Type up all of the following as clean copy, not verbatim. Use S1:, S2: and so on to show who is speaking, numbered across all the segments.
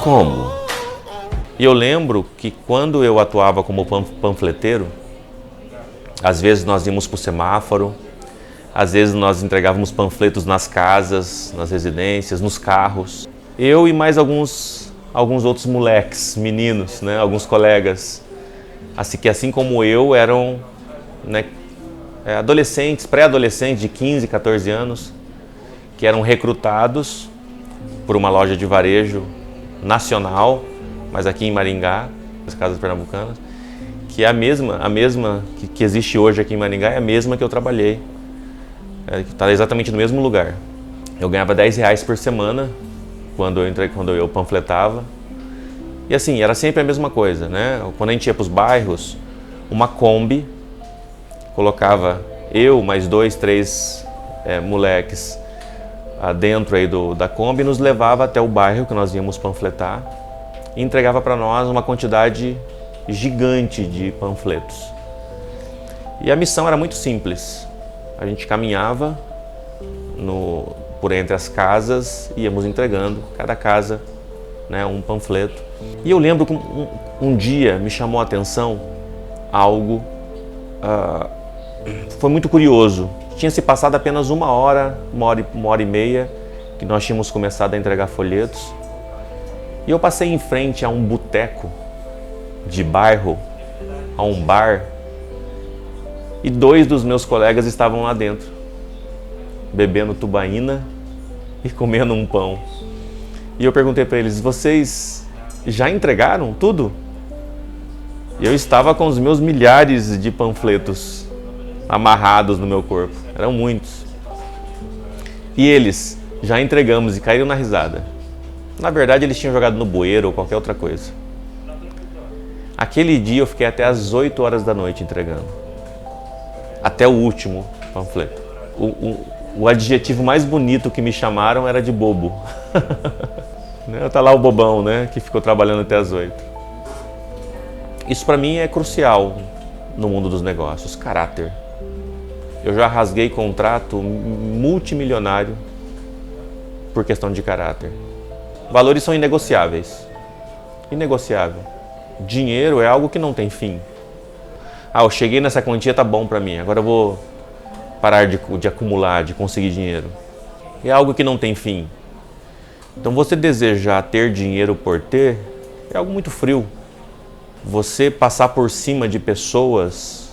S1: como? E eu lembro que quando eu atuava como panfleteiro, às vezes nós íamos para o semáforo, às vezes nós entregávamos panfletos nas casas, nas residências, nos carros. Eu e mais alguns outros moleques, meninos, né, alguns colegas, assim como eu, eram, né, adolescentes, pré-adolescentes de 15, 14 anos, que eram recrutados por uma loja de varejo nacional, mas aqui em Maringá, as casas pernambucanas, que é a mesma que existe hoje aqui em Maringá, é a mesma que eu trabalhei. Está exatamente no mesmo lugar. Eu ganhava R$10 por semana quando eu panfletava. E assim, era sempre a mesma coisa, né? Quando a gente ia para os bairros, uma Kombi, colocava eu mais 2, 3 moleques dentro aí da Kombi, nos levava até o bairro que nós íamos panfletar e entregava para nós uma quantidade gigante de panfletos. E a missão era muito simples. A gente caminhava por entre as casas, íamos entregando, cada casa, né, um panfleto. E eu lembro que um dia me chamou a atenção algo, foi muito curioso. Tinha se passado apenas uma hora e meia que nós tínhamos começado a entregar folhetos. E eu passei em frente a um boteco de bairro, a um bar, e 2 dos meus colegas estavam lá dentro, bebendo tubaína e comendo um pão. E eu perguntei para eles: vocês já entregaram tudo? E eu estava com os meus milhares de panfletos amarrados no meu corpo, eram muitos. E eles: já entregamos, e caíram na risada. Na verdade, eles tinham jogado no bueiro ou qualquer outra coisa. Aquele dia eu fiquei até às 8 horas da noite entregando. Até o último panfleto. O adjetivo mais bonito que me chamaram era de bobo. Tá lá o bobão, né, que ficou trabalhando até às 8. Isso para mim é crucial no mundo dos negócios, caráter. Eu já rasguei contrato multimilionário por questão de caráter. Valores são inegociáveis. Inegociável. Dinheiro é algo que não tem fim. Eu cheguei nessa quantia, tá bom para mim, agora eu vou parar de acumular, de conseguir dinheiro. É algo que não tem fim. Então você desejar ter dinheiro por ter é algo muito frio. Você passar por cima de pessoas,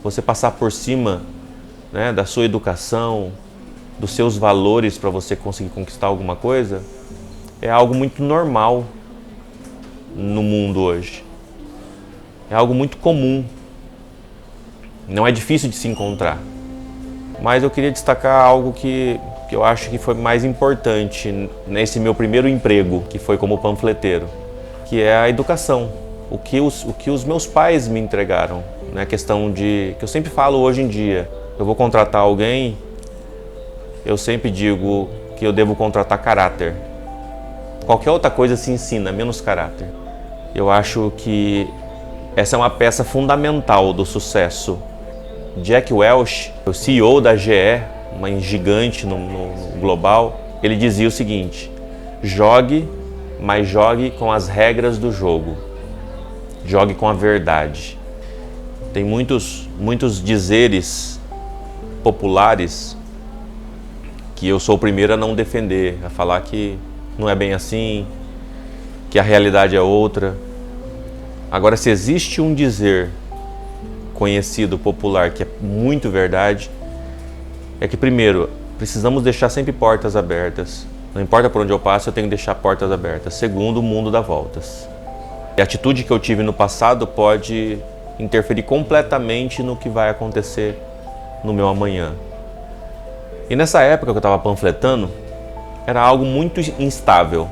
S1: você passar por cima, né, da sua educação, dos seus valores para você conseguir conquistar alguma coisa, é algo muito normal no mundo hoje. É algo muito comum. Não é difícil de se encontrar. Mas eu queria destacar algo que eu acho que foi mais importante nesse meu primeiro emprego, que foi como panfleteiro, que é a educação. O que os meus pais me entregaram, né? A questão que eu sempre falo hoje em dia. Eu vou contratar alguém, eu sempre digo que eu devo contratar caráter. Qualquer outra coisa se ensina, menos caráter. Eu acho que essa é uma peça fundamental do sucesso. Jack Welch, o CEO da GE, uma gigante no global, ele dizia o seguinte: jogue, mas jogue com as regras do jogo. Jogue com a verdade. Tem muitos dizeres populares que eu sou o primeiro a não defender, a falar que não é bem assim, que a realidade é outra. Agora, se existe um dizer conhecido, popular, que é muito verdade, é que, primeiro, precisamos deixar sempre portas abertas. Não importa por onde eu passo, eu tenho que deixar portas abertas. Segundo, o mundo dá voltas. E a atitude que eu tive no passado pode interferir completamente no que vai acontecer no meu amanhã. E nessa época que eu estava panfletando, era algo muito instável.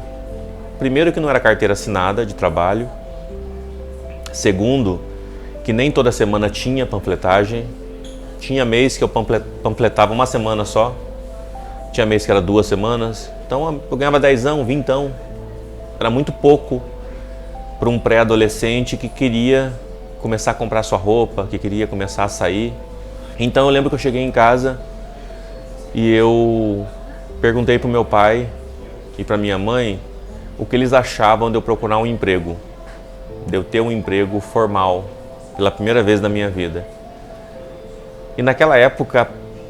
S1: Primeiro, que não era carteira assinada de trabalho. Segundo, que nem toda semana tinha panfletagem. Tinha mês que eu panfletava uma semana só. Tinha mês que era 2 semanas. Então eu ganhava 10ão, 20ão. Era muito pouco para um pré-adolescente que queria começar a comprar sua roupa, que queria começar a sair. Então eu lembro que eu cheguei em casa e eu perguntei para o meu pai e para minha mãe o que eles achavam de eu procurar um emprego, de eu ter um emprego formal pela primeira vez na minha vida. E naquela época,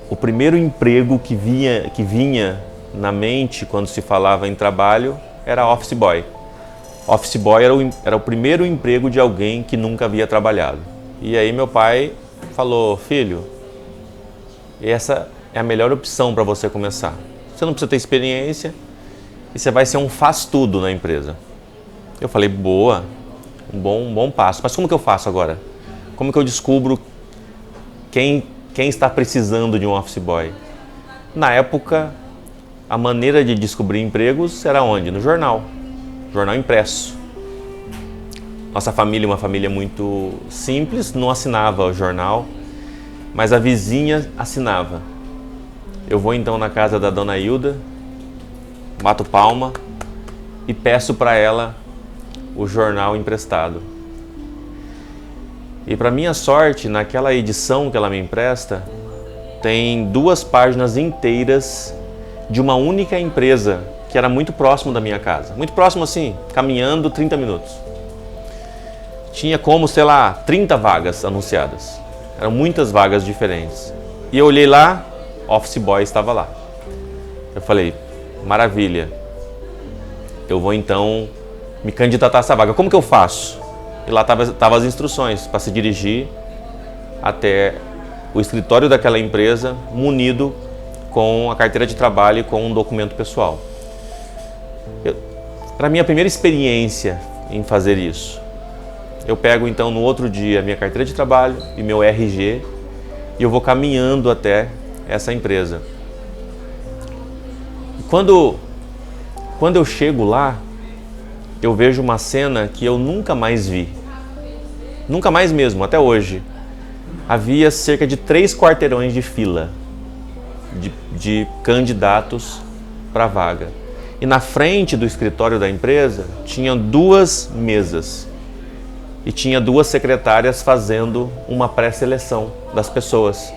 S1: o primeiro emprego que vinha na mente quando se falava em trabalho era office boy. Office boy era o primeiro emprego de alguém que nunca havia trabalhado. E aí meu pai falou: filho, essa é a melhor opção para você começar. Você não precisa ter experiência e você vai ser um faz-tudo na empresa. Eu falei: boa, um bom passo. Mas como que eu faço agora? Como que eu descubro quem está precisando de um office boy? Na época, a maneira de descobrir empregos era onde? No jornal impresso. Nossa família é uma família muito simples, não assinava o jornal, mas a vizinha assinava. Eu vou então na casa da dona Hilda, bato palma e peço para ela o jornal emprestado. E para minha sorte, naquela edição que ela me empresta, tem 2 páginas inteiras de uma única empresa que era muito próximo da minha casa. Muito próximo assim, caminhando 30 minutos. Tinha como, sei lá, 30 vagas anunciadas. Eram muitas vagas diferentes. E eu olhei lá, office boy estava lá. Eu falei: maravilha, eu vou então me candidatar a essa vaga. Como que eu faço? E lá estavam as instruções para se dirigir até o escritório daquela empresa, munido com a carteira de trabalho e com um documento pessoal. Para a minha primeira experiência em fazer isso, eu pego então no outro dia minha carteira de trabalho e meu RG e eu vou caminhando até essa empresa. Quando eu chego lá, eu vejo uma cena que eu nunca mais vi. Nunca mais mesmo, até hoje. Havia cerca de 3 quarteirões de fila de candidatos para a vaga. E na frente do escritório da empresa tinham 2 mesas. E tinha 2 secretárias fazendo uma pré-seleção das pessoas.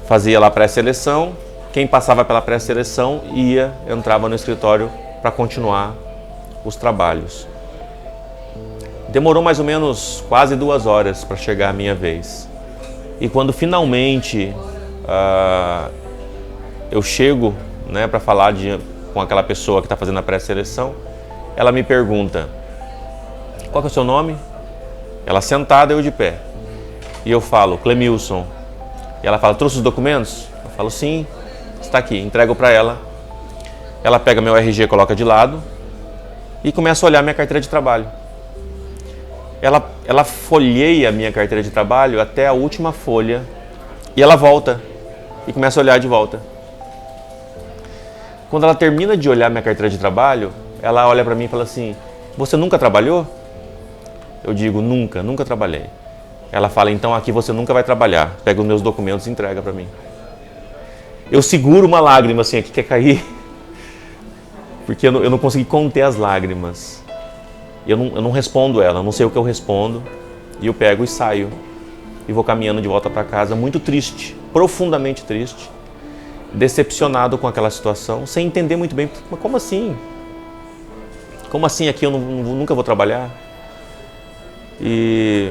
S1: Fazia lá a pré-seleção, quem passava pela pré-seleção entrava no escritório para continuar os trabalhos. Demorou mais ou menos quase 2 horas para chegar a minha vez. E quando finalmente eu chego, né, para falar com aquela pessoa que está fazendo a pré-seleção, ela me pergunta: qual que é o seu nome? Ela sentada, eu de pé. E eu falo: Clemilson. E ela fala: trouxe os documentos? Eu falo: sim, está aqui. Entrego para ela. Ela pega meu RG, coloca de lado e começa a olhar minha carteira de trabalho. Ela folheia a minha carteira de trabalho até a última folha e ela volta e começa a olhar de volta. Quando ela termina de olhar minha carteira de trabalho, ela olha para mim e fala assim: você nunca trabalhou? Eu digo: nunca trabalhei. Ela fala: então aqui você nunca vai trabalhar. Pega os meus documentos e entrega para mim. Eu seguro uma lágrima assim, aqui quer cair, porque eu não consegui conter as lágrimas. Eu não respondo ela, eu não sei o que eu respondo, e eu pego e saio. E vou caminhando de volta para casa, muito triste, profundamente triste, decepcionado com aquela situação, sem entender muito bem: mas como assim? Como assim aqui eu nunca vou trabalhar? E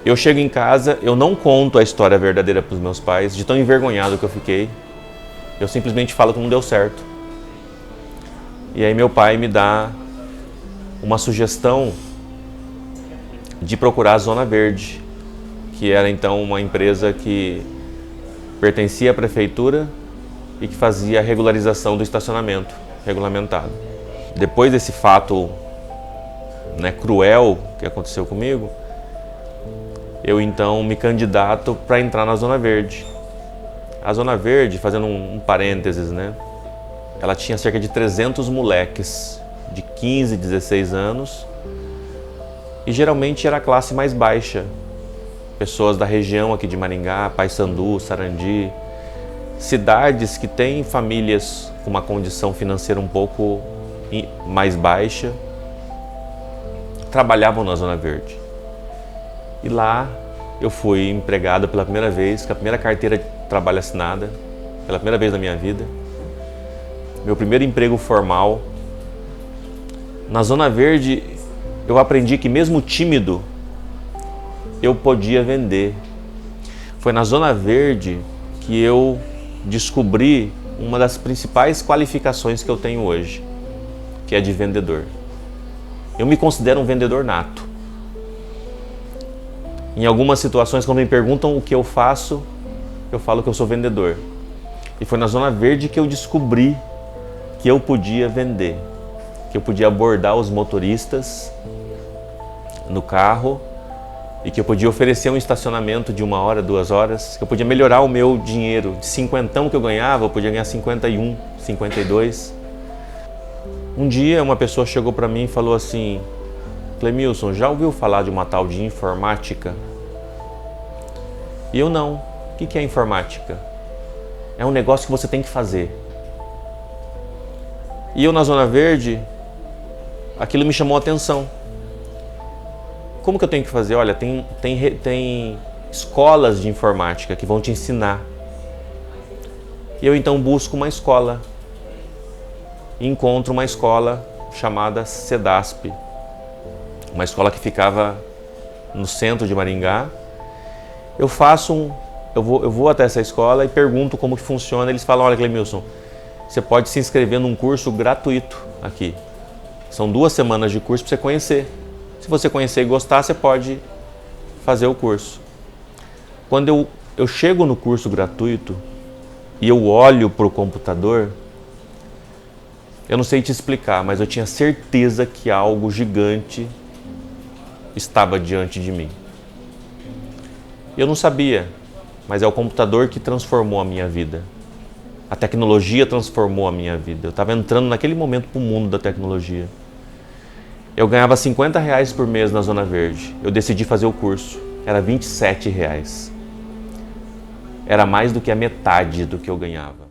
S1: eu chego em casa, eu não conto a história verdadeira para os meus pais, de tão envergonhado que eu fiquei. Eu simplesmente falo que não deu certo. E aí meu pai me dá uma sugestão de procurar a Zona Verde, que era então uma empresa que pertencia à prefeitura e que fazia a regularização do estacionamento regulamentado. Depois desse fato, né, cruel que aconteceu comigo, eu então me candidato para entrar na Zona Verde. A Zona Verde, fazendo um parênteses, né, ela tinha cerca de 300 moleques de 15, 16 anos e geralmente era a classe mais baixa. Pessoas da região aqui de Maringá, Paissandu, Sarandi, cidades que têm famílias com uma condição financeira um pouco mais baixa, trabalhavam na Zona Verde. E lá eu fui empregado pela primeira vez, com a primeira carteira de trabalho assinada, pela primeira vez na minha vida. Meu primeiro emprego formal. Na Zona Verde, eu aprendi que mesmo tímido, eu podia vender. Foi na Zona Verde que eu descobri uma das principais qualificações que eu tenho hoje, que é de vendedor. Eu me considero um vendedor nato. Em algumas situações, quando me perguntam o que eu faço, eu falo que eu sou vendedor. E foi na Zona Verde que eu descobri que eu podia vender, que eu podia abordar os motoristas no carro e que eu podia oferecer um estacionamento de 1 hora, 2 horas, que eu podia melhorar o meu dinheiro. De 50 que eu ganhava, eu podia ganhar 51, 52. Um dia uma pessoa chegou para mim e falou assim: Clemilson, já ouviu falar de uma tal de informática? E eu não. O que é informática? É um negócio que você tem que fazer. E eu na Zona Verde, aquilo me chamou a atenção. Como que eu tenho que fazer? Olha, tem escolas de informática que vão te ensinar. E eu então busco uma escola. E encontro uma escola chamada CEDASP. Uma escola que ficava no centro de Maringá. Eu vou até essa escola e pergunto como que funciona. Eles falam: olha, Clemilson, você pode se inscrever num curso gratuito aqui. São 2 semanas de curso para você conhecer. Se você conhecer e gostar, você pode fazer o curso. Quando eu chego no curso gratuito e eu olho para o computador, eu não sei te explicar, mas eu tinha certeza que algo gigante estava diante de mim. Eu não sabia, mas é o computador que transformou a minha vida. A tecnologia transformou a minha vida. Eu estava entrando naquele momento para o mundo da tecnologia. Eu ganhava R$50 por mês na Zona Verde. Eu decidi fazer o curso. Era R$27. Era mais do que a metade do que eu ganhava.